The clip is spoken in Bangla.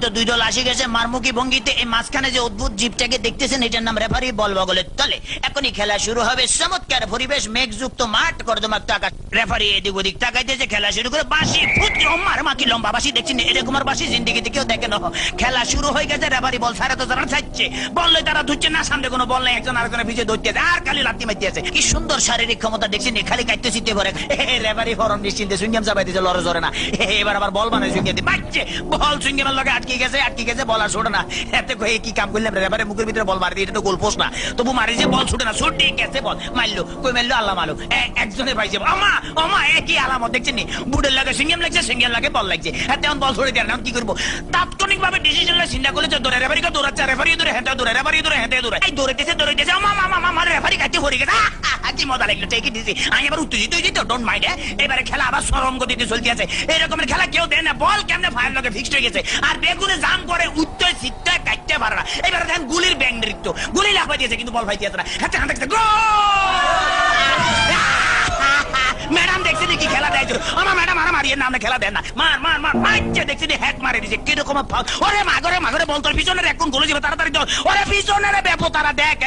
তো দুই দল আসে গেছে মারমুখী ভঙ্গিতে। এই মাঝখানে যে অদ্ভুত জীবটাকে দেখতেছেন এটার নাম রেফারি। বল বগলের তলে এখনই খেলা শুরু হবে। চমৎকার পরিবেশ, মেঘযুক্ত মাঠ, কর্দমাক্ত আকাশ। রেফারি এদিক ওদিক তাকাইতেছে, খেলা শুরু করে বাঁশি মার মাকি লম্বা বাঁশি দেখছেন, এরকম আর বাঁশি জিন্দিগিতে কেউ দেখে না। খেলা শুরু হয়ে গেছে, রেফারি বল সাড়ে তো যারা চাইছে, বল লই তারা ধুচ্ছে না, সামনে কোনো বল নেই, একজন আরেকজনের পিছিয়ে ধরতে আর খালি লাত্তি মারতে আছে। কি সুন্দর শারীরিক ক্ষমতা দেখছেন, খালি কাটতে চিনতে পারে। রেফারি ফরম নিশ্চিন্তে সুইংগাম চাপাই দিয়েছে, লড়ে জরে না। এবার আবার বল বানায় সুইংগাম দিয়ে বাচ্চে, বল সুইংগামের লগে আটকে গেছে, বল আর ছোটে না। এতে কয়ে কি কাম করলাম, রেফারি মুখের ভিতরে বল মারি দিয়ে, এটা তো গোল পোস্ট না, তবু মারি যে বল ছুটে না, ছুটে গেছে বল মারলো, কই মারলো আল্লাহ মারলো, একজনে পাইছে। আমা একই আলামত দেখছেন নি, বুড়ের লাগে সিঙ্গেম লাগছে, সিঙ্গেম লাগে বল লাগছে। তেমন বল ছড়ে দেয় না, কি করবো? তাৎক্ষণিক ভাবে ডিসিশন চিন্তা করেছে, দৌড়ে রেফারিকে দৌড়াচ্ছে, রেফারি দৌড়ে হেঁটে দৌড়ে, রেফারি দৌড়ে হেঁটে দৌড়ে, এই দৌড়াইতেছে আমা রেফারি কাছে পড়ে গেছে। কি মজা লাগলো, ঠিকই দিছি। আমি এবার উত্তেজিত হয়েছি তো, ডোন্ট মাইন্ড। এবারে খেলা আবার সরম গতিতে চলতে আছে। এরকমের খেলা কেউ দেয় না, বল কেমনে ফায়ার লগে ফিক্সড হয়ে গেছে, আর বেগুনে জাম করে উত্তর সিটটা কাটতে পারে না। এবারে দেখেন গুলির ব্যাং নৃত্য, গুলি লাফাই দিয়েছে কিন্তু বল ফাইতেছে না। হাতে হাতে ম্যাডাম দেখছি কি খেলা দেয়, আমার ম্যাডাম আর মারিয়ে নামে খেলা দেন না, মার মার মার মারছে, দেখছি হ্যাক মারে দিচ্ছে কিরকম। ওরে মাগরে বল তোর পিছনে এখন গোলে যাবে, তাড়াতাড়ি ওরে পিছনে ব্যাপো তারা দেখ।